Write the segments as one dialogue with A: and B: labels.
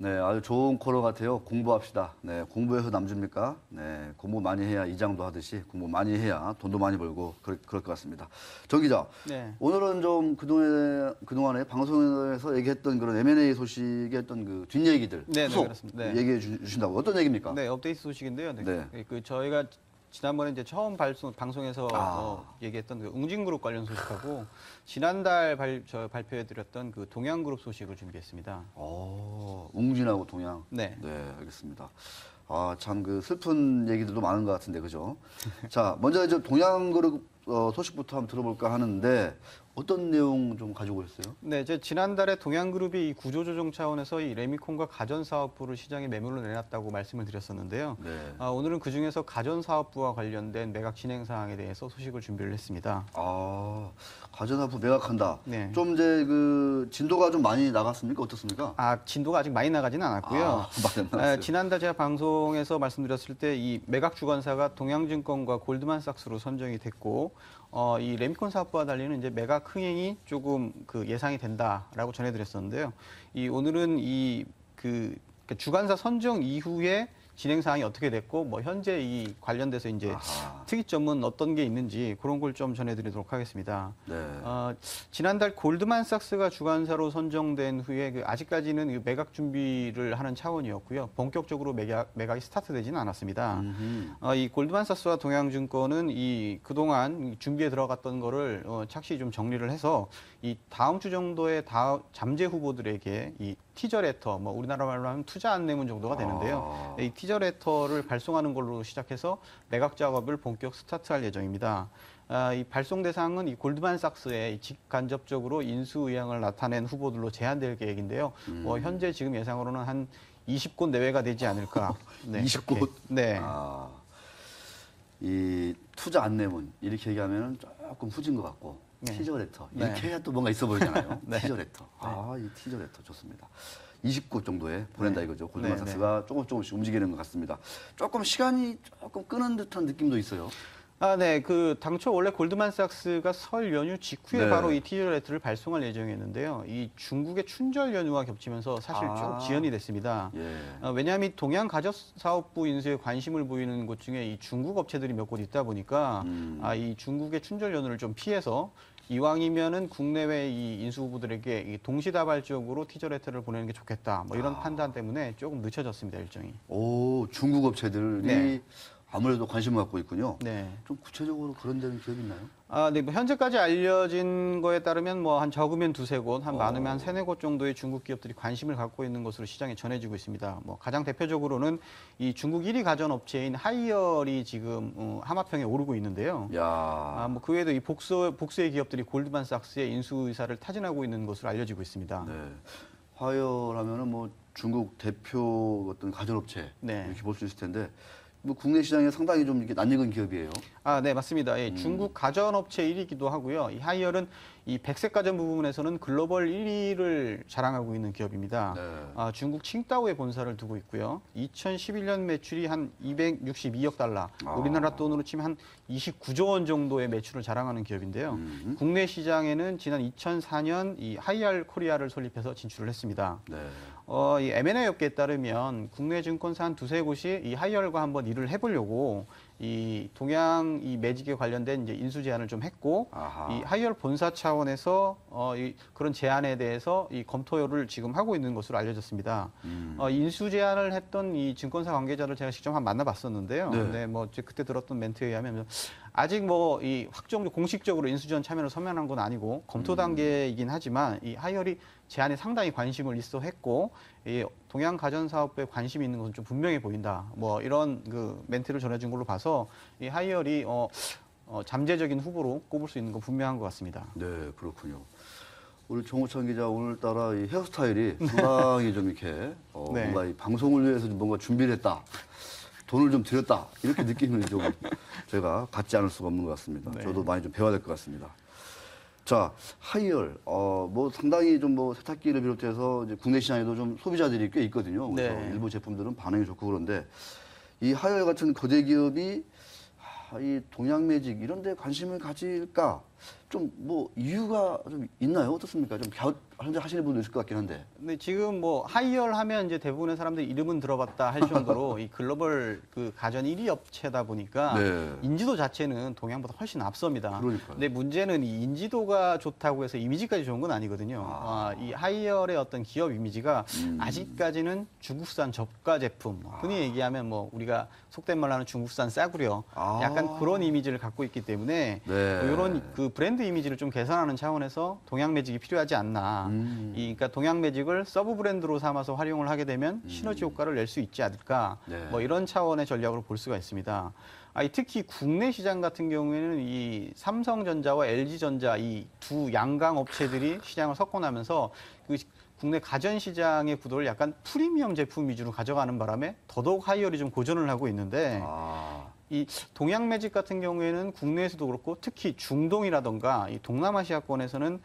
A: 네, 아주 좋은 코너 같아요. 공부합시다. 네, 공부해서 남줍니까? 네, 공부 많이 해야 이장도 하듯이 공부 많이 해야 돈도 많이 벌고 그럴 것 같습니다. 정 기자,
B: 네.
A: 오늘은 좀 그동안에 방송에서 얘기했던 그런 M&A 소식의 어떤 그 뒷얘기들,
B: 네,
A: 후속
B: 그렇습니다. 네.
A: 얘기해 주신다고. 어떤 얘기입니까?
B: 네, 업데이트 소식인데요. 네.
A: 네.
B: 그 저희가 지난번에 이제 처음 방송에서 얘기했던 그 웅진그룹 관련 소식하고 지난달 발표해드렸던 그 동양그룹 소식을 준비했습니다.
A: 웅진하고 동양.
B: 네.
A: 네, 알겠습니다. 아, 참 그 슬픈 얘기들도 많은 것 같은데, 그죠? 자, 먼저 이제 동양그룹 소식부터 한번 들어볼까 하는데 어떤 내용 좀 가지고 오셨어요?
B: 네, 이제 지난달에 동양그룹이 이 구조조정 차원에서 이 레미콘과 가전사업부를 시장에 매물로 내놨다고 말씀을 드렸었는데요.
A: 네.
B: 오늘은 그 중에서 가전사업부와 관련된 매각 진행 사항에 대해서 소식을 준비를 했습니다.
A: 아, 가전화품 매각한다.
B: 네.
A: 좀 이제 그 진도가 좀 많이 나갔습니까? 어떻습니까?
B: 진도가 아직 많이 나가지는 않았고요.
A: 많이 안 나갔어요.
B: 지난달 제가 방송에서 말씀드렸을 때 이 매각 주관사가 동양증권과 골드만삭스로 선정이 됐고, 이 레미콘 사업부와 달리는 이제 매각 흥행이 조금 그 예상이 된다라고 전해드렸었는데요. 오늘은 그러니까 주관사 선정 이후에 진행 사항이 어떻게 됐고, 뭐 현재 이 관련돼서 이제 특이점은 어떤 게 있는지 그런 걸 좀 전해드리도록 하겠습니다.
A: 네.
B: 지난달 골드만삭스가 주관사로 선정된 후에 아직까지는 이 매각 준비를 하는 차원이었고요. 본격적으로 매각이 스타트되지는 않았습니다. 이 골드만삭스와 동양증권은 이 그동안 준비에 들어갔던 거를 착시 좀 정리를 해서 이 다음 주 정도에 잠재 후보들에게 이 티저 레터, 뭐 우리나라 말로 하면 투자 안내문 정도가 되는데요. 이 티저 레터를 발송하는 걸로 시작해서 매각 작업을 본격 스타트할 예정입니다. 이 발송 대상은 이 골드만삭스의 직간접적으로 인수 의향을 나타낸 후보들로 제한될 계획인데요. 현재 지금 예상으로는 한 20곳 내외가 되지 않을까.
A: 네, 20곳?
B: 네.
A: 이 투자 안내문 이렇게 얘기하면 조금 후진 것 같고.
B: 네.
A: 티저 레터 이렇게 해야 또 뭔가 있어 보이잖아요.
B: 네.
A: 티저 레터. 이 티저 레터 좋습니다. 20곳 정도에 보낸다 이거죠. 골드만삭스가 조금씩 움직이는 것 같습니다. 조금 시간이 조금 끄는 듯한 느낌도 있어요.
B: 네. 당초 원래 골드만삭스가 설 연휴 직후에 바로 이 티저 레터를 발송할 예정이었는데요. 이 중국의 춘절 연휴와 겹치면서 사실 좀 지연이 됐습니다.
A: 예.
B: 왜냐하면 이 동양 가전사업부 인수에 관심을 보이는 곳 중에 이 중국 업체들이 몇 곳 있다 보니까 이 중국의 춘절 연휴를 좀 피해서 이왕이면은 국내외 이 인수 후보들에게 이 동시다발적으로 티저 레터를 보내는 게 좋겠다. 뭐 이런 판단 때문에 조금 늦춰졌습니다, 일정이.
A: 중국 업체들이
B: 네.
A: 아무래도 관심을 갖고 있군요.
B: 네.
A: 좀 구체적으로 그런 데는 기억이 있나요?
B: 네, 뭐 현재까지 알려진 거에 따르면 뭐 한 적으면 두세 곳, 많으면 한 세네 곳 정도의 중국 기업들이 관심을 갖고 있는 것으로 시장에 전해지고 있습니다. 뭐 가장 대표적으로는 이 중국 1위 가전 업체인 하이얼이 지금 하마평에 오르고 있는데요.
A: 야.
B: 뭐 그 외에도 이 복수의 기업들이 골드만삭스의 인수 의사를 타진하고 있는 것으로 알려지고 있습니다.
A: 네. 화열하면은 뭐 중국 대표 어떤 가전업체
B: 네.
A: 이렇게 볼 수 있을 텐데 뭐 국내 시장에 상당히 좀 이렇게 낯익은 기업이에요.
B: 네, 맞습니다. 중국 가전업체 1위이기도 하고요. 이 하이얼은 이 백색 가전 부분에서는 글로벌 1위를 자랑하고 있는 기업입니다.
A: 네.
B: 중국 칭다오에 본사를 두고 있고요. 2011년 매출이 한 262억 달러, 우리나라 돈으로 치면 한 29조 원 정도의 매출을 자랑하는 기업인데요. 국내 시장에는 지난 2004년 이 하이알 코리아를 설립해서 진출을 했습니다.
A: 네.
B: 이 M&A 업계에 따르면 국내 증권사 한 두세 곳이 이 하이얼과 한번 일을 해보려고 이 동양 이 매직에 관련된 이제 인수 제안을 좀 했고, 이 하이얼 본사 차원에서 그런 제안에 대해서 이 검토를 지금 하고 있는 것으로 알려졌습니다. 인수 제안을 했던 이 증권사 관계자를 제가 직접 한번 만나봤었는데요.
A: 네.
B: 뭐 그때 들었던 멘트에 의하면 아직 뭐 이 공식적으로 인수 지원 참여를 서면한 건 아니고 검토 단계이긴 하지만 이 하이얼이 제안에 상당히 관심을 있어 했고, 이 동양 가전 사업부에 관심이 있는 것은 좀 분명해 보인다. 뭐 이런 그 멘트를 전해준 걸로 봐서 이 하이얼이 잠재적인 후보로 꼽을 수 있는 건 분명한 것 같습니다.
A: 네, 그렇군요. 우리 정우찬 기자 오늘따라 이 헤어스타일이 상당히 좀 이렇게
B: 네.
A: 뭔가 이 방송을 위해서 좀 뭔가 준비를 했다. 돈을 좀 들였다. 이렇게 느낌을 좀 제가 갖지 않을 수가 없는 것 같습니다.
B: 네.
A: 저도 많이 좀 배워야 될 것 같습니다. 자, 하이얼, 뭐 상당히 좀 뭐 세탁기를 비롯해서 이제 국내 시장에도 좀 소비자들이 꽤 있거든요. 그래서
B: 네.
A: 일부 제품들은 반응이 좋고 그런데 이 하이얼 같은 거대 기업이 이 동양매직 이런 데 관심을 가질까? 좀 뭐 이유가 좀 있나요? 어떻습니까? 좀 하시는 분도 있을 것 같긴 한데.
B: 근데 지금 뭐 하이얼 하면 이제 대부분의 사람들이 이름은 들어봤다 할 정도로 이 글로벌 그 가전 1위 업체다 보니까
A: 네.
B: 인지도 자체는 동양보다 훨씬 앞섭니다.
A: 그러니까요.
B: 근데 문제는 이 인지도가 좋다고 해서 이미지까지 좋은 건 아니거든요. 이 하이얼의 어떤 기업 이미지가 아직까지는 중국산 저가 제품, 흔히 얘기하면 뭐 우리가 속된 말로 하는 중국산 싸구려, 약간 그런 이미지를 갖고 있기 때문에
A: 네.
B: 이런 그 브랜드 이미지를 좀 개선하는 차원에서 동양 매직이 필요하지 않나. 그러니까 동양 매직을 서브 브랜드로 삼아서 활용을 하게 되면 시너지 효과를 낼 수 있지 않을까.
A: 네.
B: 뭐 이런 차원의 전략으로 볼 수가 있습니다. 특히 국내 시장 같은 경우에는 이 삼성전자와 LG전자 이 두 양강 업체들이 시장을 석권하면서 그 국내 가전 시장의 구도를 약간 프리미엄 제품 위주로 가져가는 바람에 더더욱 하이얼이 좀 고전을 하고 있는데 이 동양 매직 같은 경우에는 국내에서도 그렇고 특히 중동이라던가 이 동남아시아권에서는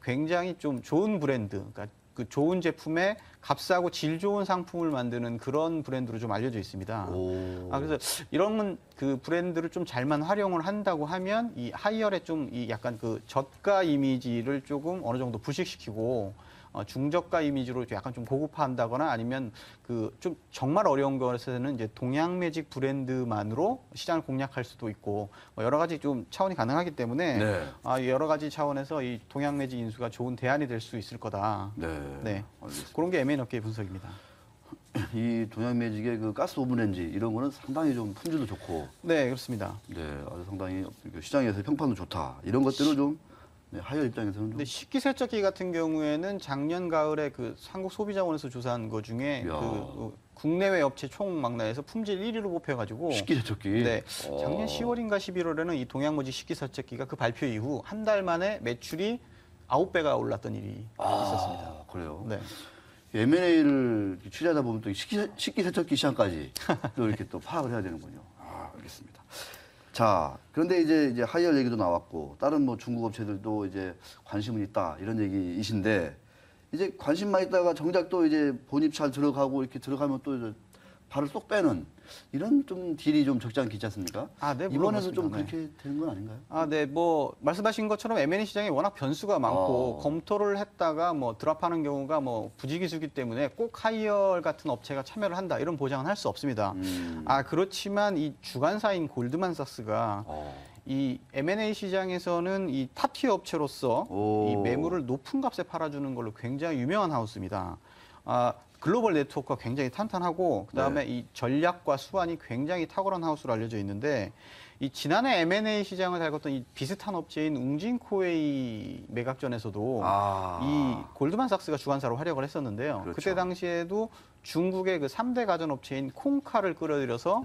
B: 굉장히 좀 좋은 브랜드, 그러니까 그 좋은 제품에 값싸고 질 좋은 상품을 만드는 그런 브랜드로 좀 알려져 있습니다. 그래서 이런 그 브랜드를 좀 잘만 활용을 한다고 하면 이 하이얼의 좀 이 약간 그 저가 이미지를 조금 어느 정도 부식시키고 중저가 이미지로 약간 좀 고급화한다거나 아니면 그 좀 정말 어려운 것에서는 이제 동양 매직 브랜드만으로 시장을 공략할 수도 있고 뭐 여러 가지 좀 차원이 가능하기 때문에
A: 네.
B: 여러 가지 차원에서 이 동양 매직 인수가 좋은 대안이 될 수 있을 거다.
A: 네. 알겠습니다.
B: 그런 게 M&A 업계의 분석입니다.
A: 이 동양 매직의 그 가스 오븐 렌지 이런 거는 상당히 좀 품질도 좋고,
B: 네, 그렇습니다.
A: 네, 아주 상당히 시장에서 평판도 좋다. 이런 것들을 좀 하이어 입장에서는 좀.
B: 근데 식기세척기 같은 경우에는 작년 가을에 그 한국 소비자원에서 조사한 것 중에
A: 이야.
B: 그 국내외 업체 총 망라에서 품질 1위로 뽑혀가지고
A: 식기세척기.
B: 네, 작년 10월인가 11월에는 이 동양모직 식기세척기가 그 발표 이후 한 달 만에 매출이 9배가 올랐던 일이 있었습니다.
A: 그래요.
B: 네.
A: M&A를 취재하다 보면 또 식기세척기 시장까지 또 이렇게 또 파악을 해야 되는군요. 알겠습니다. 자, 그런데 이제 하이얼 얘기도 나왔고 다른 뭐 중국 업체들도 이제 관심은 있다 이런 얘기이신데 이제 관심만 있다가 정작 또 이제 본입 잘 들어가고 이렇게 들어가면 또 이제 발을 쏙 빼는 이런 좀 딜이 좀 적지 않겠지 않습니까?
B: 네, 물론
A: 이번에도 좀
B: 그렇습니다.
A: 그렇게 되는 건 아닌가요?
B: 네, 뭐 말씀하신 것처럼 M&A 시장에 워낙 변수가 많고 검토를 했다가 뭐 드랍하는 경우가 뭐 부지기수기 때문에 꼭 하이얼 같은 업체가 참여를 한다 이런 보장은 할 수 없습니다. 그렇지만 이 주관사인 골드만삭스가 이 M&A 시장에서는 이 탑티어 업체로서 이 매물을 높은 값에 팔아주는 걸로 굉장히 유명한 하우스입니다. 글로벌 네트워크가 굉장히 탄탄하고 그다음에 이 전략과 수완이 굉장히 탁월한 하우스로 알려져 있는데 이 지난해 M&A 시장을 달궜던 이 비슷한 업체인 웅진코웨이 매각전에서도 이 골드만삭스가 주관사로 활약을 했었는데요.
A: 그렇죠.
B: 그때 당시에도 중국의 그 3대 가전업체인 콩카를 끌어들여서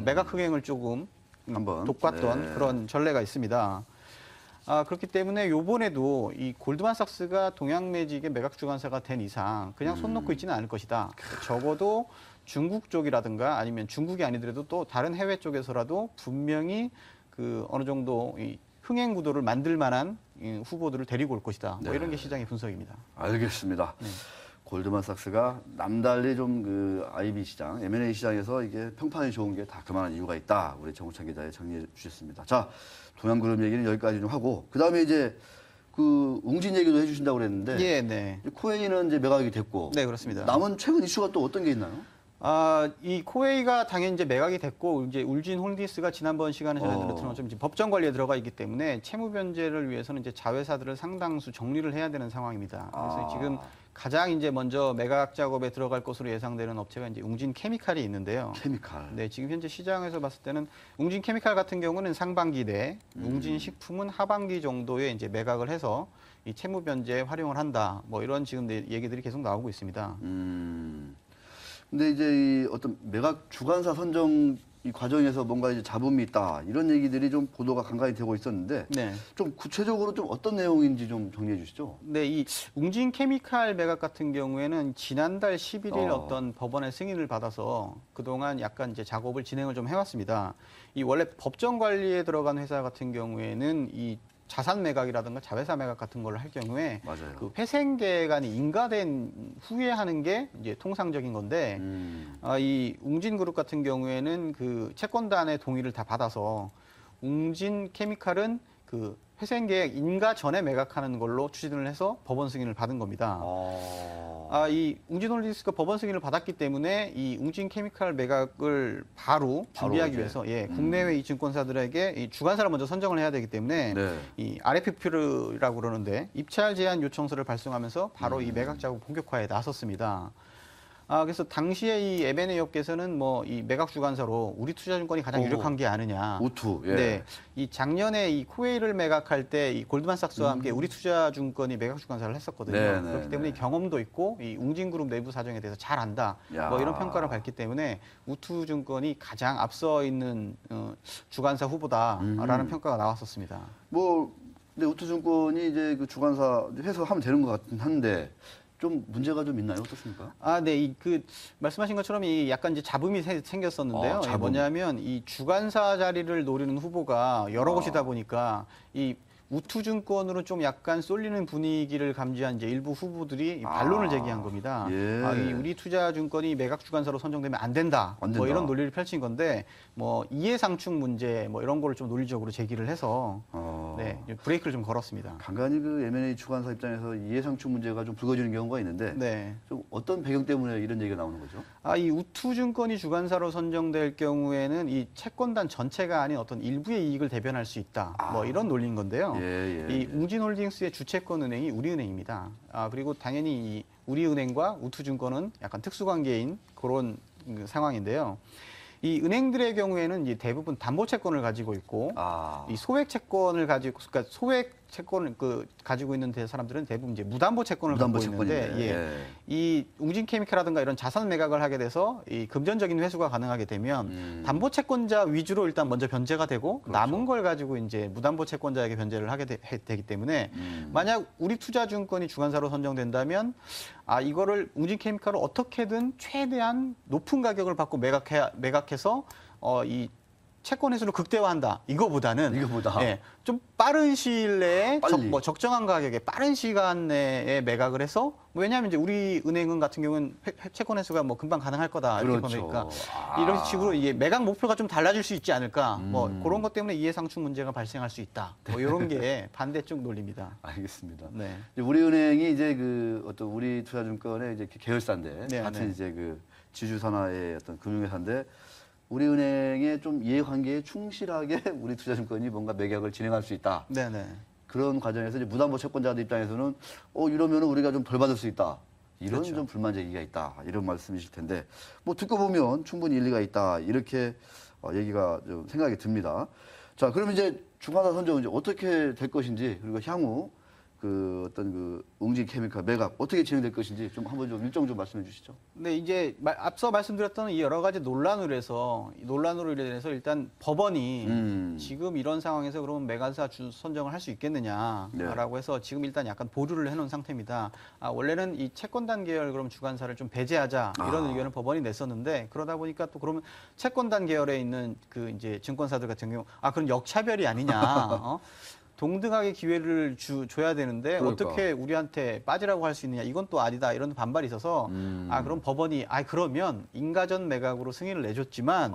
B: 매각 흥행을 조금
A: 한번
B: 돋갔던 그런 전례가 있습니다. 그렇기 때문에 요번에도 이 골드만삭스가 동양 매직의 매각 주관사가 된 이상 그냥 손 놓고 있지는 않을 것이다. 적어도 중국 쪽이라든가 아니면 중국이 아니더라도 또 다른 해외 쪽에서라도 분명히 그 어느 정도 이 흥행 구도를 만들 만한 후보들을 데리고 올 것이다. 뭐 이런 게 시장의 분석입니다.
A: 알겠습니다. 골드만삭스가 남달리 좀 그 IB 시장, M&A 시장에서 이게 평판이 좋은 게 다 그만한 이유가 있다. 우리 정우찬 기자에 정리해 주셨습니다. 자, 동양그룹 얘기는 여기까지 좀 하고 그 다음에 이제 그 웅진 얘기도 해주신다고 그랬는데
B: 네.
A: 코웨이는 이제 매각이 됐고
B: 네, 그렇습니다.
A: 남은 최근 이슈가 또 어떤 게 있나요?
B: 이 코웨이가 당연히 이제 매각이 됐고 이제 울진 홀딩스가 지난번 시간에 전해드린 것처럼 좀 이제 법정 관리에 들어가 있기 때문에 채무 변제를 위해서는 이제 자회사들을 상당수 정리를 해야 되는 상황입니다. 그래서 지금 가장 이제 먼저 매각 작업에 들어갈 것으로 예상되는 업체가 이제 웅진 케미칼이 있는데요.
A: 케미칼.
B: 네, 지금 현재 시장에서 봤을 때는 웅진 케미칼 같은 경우는 상반기 내, 웅진 식품은 하반기 정도에 이제 매각을 해서 이 채무 변제에 활용을 한다. 뭐 이런 지금 얘기들이 계속 나오고 있습니다.
A: 근데 이제 이 어떤 매각 주관사 선정 이 과정에서 뭔가 이제 잡음이 있다 이런 얘기들이 좀 보도가 간간히 되고 있었는데 좀 구체적으로 좀 어떤 내용인지 좀 정리해 주시죠.
B: 네, 이 웅진 케미칼 매각 같은 경우에는 지난달 11일 어떤 법원의 승인을 받아서 그동안 약간 이제 작업을 진행을 좀 해왔습니다. 이 원래 법정 관리에 들어간 회사 같은 경우에는 이 자산 매각이라든가 자회사 매각 같은 걸 할 경우에 그 회생계간이 인가된 후에 하는 게 이제 통상적인 건데 이 웅진그룹 같은 경우에는 그 채권단의 동의를 다 받아서 웅진 케미칼은 그 회생계획 인가 전에 매각하는 걸로 추진을 해서 법원 승인을 받은 겁니다. 이 웅진홀딩스가 법원 승인을 받았기 때문에 이 웅진케미칼 매각을 바로 준비하기
A: 이제.
B: 위해서 국내외 이 증권사들에게 이 주관사를 먼저 선정을 해야 되기 때문에
A: 네.
B: 이 RFP라고 그러는데 입찰 제한 요청서를 발송하면서 바로 이 매각 작업 본격화에 나섰습니다. 그래서 당시에 이 M&A 업계에서는 뭐 이 매각 주관사로 우리투자증권이 가장 유력한 게 아니냐.
A: 우투. 예.
B: 네, 이 작년에 이 코웨이를 매각할 때 이 골드만삭스와 함께 우리투자증권이 매각 주관사를 했었거든요.
A: 네, 네,
B: 그렇기 때문에
A: 네.
B: 경험도 있고 이 웅진그룹 내부 사정에 대해서 잘 안다.
A: 야.
B: 뭐 이런 평가를 받기 때문에 우투증권이 가장 앞서 있는 주관사 후보다라는 평가가 나왔었습니다.
A: 뭐 근데 우투증권이 이제 그 주관사 해서 하면 되는 것 같긴 한데 좀 문제가 좀 있나요? 어떻습니까?
B: 네, 말씀하신 것처럼 이 약간 이제 잡음이 생겼었는데요.
A: 잡음.
B: 뭐냐면 이 주관사 자리를 노리는 후보가 여러 곳이다 보니까 이 우투증권으로 좀 약간 쏠리는 분위기를 감지한 이제 일부 후보들이 반론을 제기한 겁니다.
A: 예.
B: 이 우리투자증권이 매각 주관사로 선정되면 안 된다.
A: 안 된다.
B: 뭐 이런 논리를 펼친 건데 뭐 이해상충 문제 뭐 이런 거를 좀 논리적으로 제기를 해서 네, 브레이크를 좀 걸었습니다.
A: 간간히 그 M&A 주관사 입장에서 이해상충 문제가 좀 불거지는 경우가 있는데
B: 네.
A: 좀 어떤 배경 때문에 이런 얘기가 나오는 거죠?
B: 이 우투증권이 주관사로 선정될 경우에는 이 채권단 전체가 아닌 어떤 일부의 이익을 대변할 수 있다. 뭐 이런 논리인 건데요. 이 웅진홀딩스의 주채권 은행이 우리은행입니다. 그리고 당연히 이 우리은행과 우투증권은 약간 특수관계인 그런 상황인데요. 이 은행들의 경우에는 이제 대부분 담보채권을 가지고 있고 이 소액 채권을 가지고 그러니까 소액 채권을 가지고 있는 사람들은 대부분 이제 무담보 채권을 갖고 있는데 이 웅진케미칼이라든가 이런 자산 매각을 하게 돼서 이 금전적인 회수가 가능하게 되면 담보 채권자 위주로 일단 먼저 변제가 되고
A: 그렇죠.
B: 남은 걸 가지고 이제 무담보 채권자에게 변제를 하게 되기 때문에 만약 우리투자증권이 주관사로 선정된다면 이거를 웅진케미칼을 어떻게든 최대한 높은 가격을 받고 매각해서 이 채권 회수를 극대화한다. 이거보다는 좀 빠른 시일 내에 적정한 가격에 빠른 시간 내에 매각을 해서 왜냐하면 이제 우리 은행은 같은 경우는 채권 회수가 뭐 금방 가능할 거다 이렇게 보니까 이런 식으로 이게 매각 목표가 좀 달라질 수 있지 않을까. 뭐 그런 것 때문에 이해상충 문제가 발생할 수 있다. 뭐 이런 게 반대쪽 논리입니다.
A: 알겠습니다.
B: 네.
A: 우리은행이 이제 그 어떤 우리투자증권의 이제 계열사인데 같은 이제 그 지주산하의 어떤 금융회사인데. 우리은행의 좀 이해관계에 충실하게 우리투자증권이 뭔가 매각을 진행할 수 있다.
B: 네네.
A: 그런 과정에서 이제 무담보 채권자들 입장에서는 이러면은 우리가 좀 덜 받을 수 있다. 이런
B: 그렇죠.
A: 좀 불만 제기가 있다. 이런 말씀이실 텐데 뭐 듣고 보면 충분히 일리가 있다. 이렇게 얘기가 좀 생각이 듭니다. 자, 그럼 이제 주관사 선정은 이제 어떻게 될 것인지 그리고 향후 그 어떤 그 웅진케미칼 매각 어떻게 진행될 것인지 좀 한번 좀 일정 좀 말씀해 주시죠.
B: 네, 이제 앞서 말씀드렸던 이 여러 가지 논란으로 인해서 일단 법원이 지금 이런 상황에서 그러면 매각사 선정을 할 수 있겠느냐라고 해서 지금 일단 약간 보류를 해놓은 상태입니다. 원래는 이 채권단 계열 그럼 주관사를 좀 배제하자 이런 의견을 법원이 냈었는데 그러다 보니까 또 그러면 채권단 계열에 있는 그 이제 증권사들 같은 경우 그런 역차별이 아니냐. 동등하게 기회를 줘야 되는데 어떻게 우리한테 빠지라고 할 수 있느냐 이건 또 아니다 이런 반발이 있어서 그럼 법원이 그러면 인가전 매각으로 승인을 내줬지만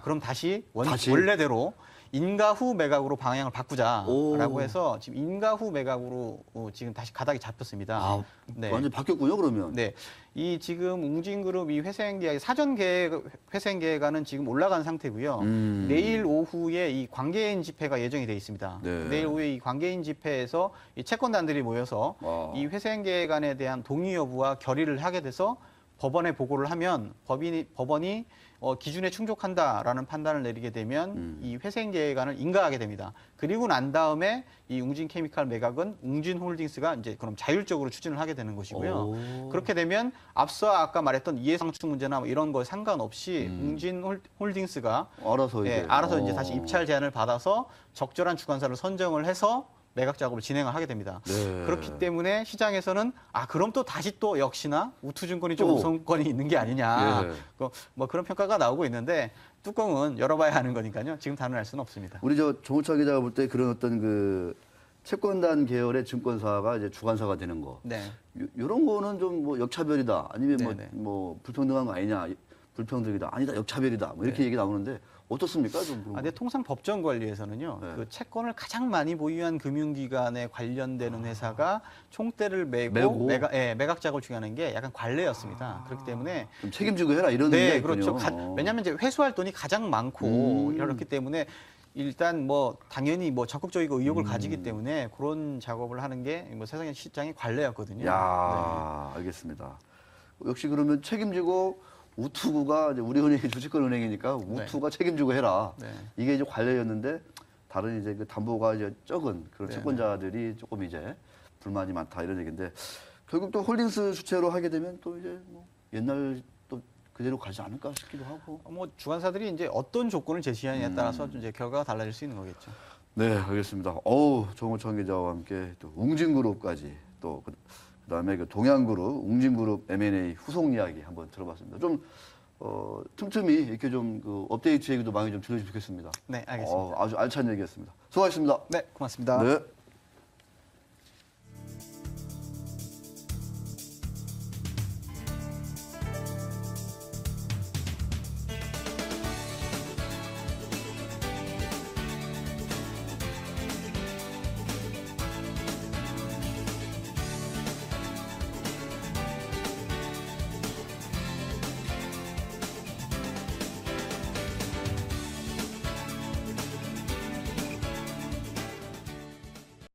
B: 그럼 다시 원래대로 인가 후 매각으로 방향을 바꾸자라고 해서 지금 인가 후 매각으로 지금 다시 가닥이 잡혔습니다.
A: 네. 완전 바뀌었군요, 그러면.
B: 네. 이 지금 웅진그룹 이 회생 계약 사전 계획 회생 계획안은 지금 올라간 상태고요. 내일 오후에 이 관계인 집회가 예정이 돼 있습니다.
A: 네.
B: 내일 오후에 이 관계인 집회에서 이 채권단들이 모여서 이 회생 계획안에 대한 동의 여부와 결의를 하게 돼서 법원에 보고를 하면 법원이 기준에 충족한다라는 판단을 내리게 되면 이 회생 계획안을 인가하게 됩니다. 그리고 난 다음에 이 웅진케미칼 매각은 웅진홀딩스가 이제 그럼 자율적으로 추진을 하게 되는 것이고요. 그렇게 되면 앞서 아까 말했던 이해상충 문제나 뭐 이런 거 상관없이 웅진홀딩스가 알아서 이제 다시 입찰 제안을 받아서 적절한 주관사를 선정을 해서 매각 작업을 진행을 하게 됩니다.
A: 네.
B: 그렇기 때문에 시장에서는 그럼 또 다시 또 역시나 우투증권이 좀 우선권이 있는 게 아니냐. 뭐 그런 평가가 나오고 있는데 뚜껑은 열어봐야 하는 거니까요. 지금 단언할 수는 없습니다.
A: 우리 조은철 기자가 볼 때 그런 어떤 그 채권단 계열의 증권사가 이제 주관사가 되는 거.
B: 네.
A: 이런 거는 좀 뭐 역차별이다. 아니면 뭐 불평등한 거 아니냐. 불평등이다, 아니다, 역차별이다, 뭐 이렇게 얘기 나오는데 어떻습니까? 좀 그런
B: 근데 통상 법정 권리에서는요,
A: 네.
B: 그 채권을 가장 많이 보유한 금융기관에 관련되는 회사가 총대를 메고,
A: 메고?
B: 매각작을 중요하는 게 약간 관례였습니다. 그렇기 때문에
A: 좀 책임지고 해라 이런
B: 네,
A: 게
B: 그렇죠.
A: 있군요.
B: 왜냐하면 이제 회수할 돈이 가장 많고 그렇기 때문에 일단 뭐 당연히 뭐 적극적이고 의욕을 가지기 때문에 그런 작업을 하는 게 뭐 세상의 시장의 관례였거든요.
A: 야, 알겠습니다. 역시 그러면 책임지고 우투구가 이제 우리은행이 주식권 은행이니까 우투가 책임지고 해라.
B: 네.
A: 이게 이제 관례였는데 다른 이제 그 담보가 이제 적은 그런
B: 네,
A: 채권자들이 조금 이제 불만이 많다 이런 얘기인데 결국 또 홀딩스 주체로 하게 되면 또 이제 뭐 옛날 또 그대로 가지 않을까 싶기도 하고.
B: 뭐 주관사들이 이제 어떤 조건을 제시하느냐에 따라서 이제 결과가 달라질 수 있는 거겠죠.
A: 네, 알겠습니다. 정호청 기자와 함께 또 웅진그룹까지 또 그다음에 그 동양그룹, 웅진그룹 M&A 후속 이야기 한번 들어봤습니다. 좀 틈틈이 이렇게 좀 그 업데이트 얘기도 많이 좀 들려주시면 좋겠습니다.
B: 네, 알겠습니다.
A: 아주 알찬 얘기였습니다. 수고하셨습니다.
B: 네, 고맙습니다.
A: 네.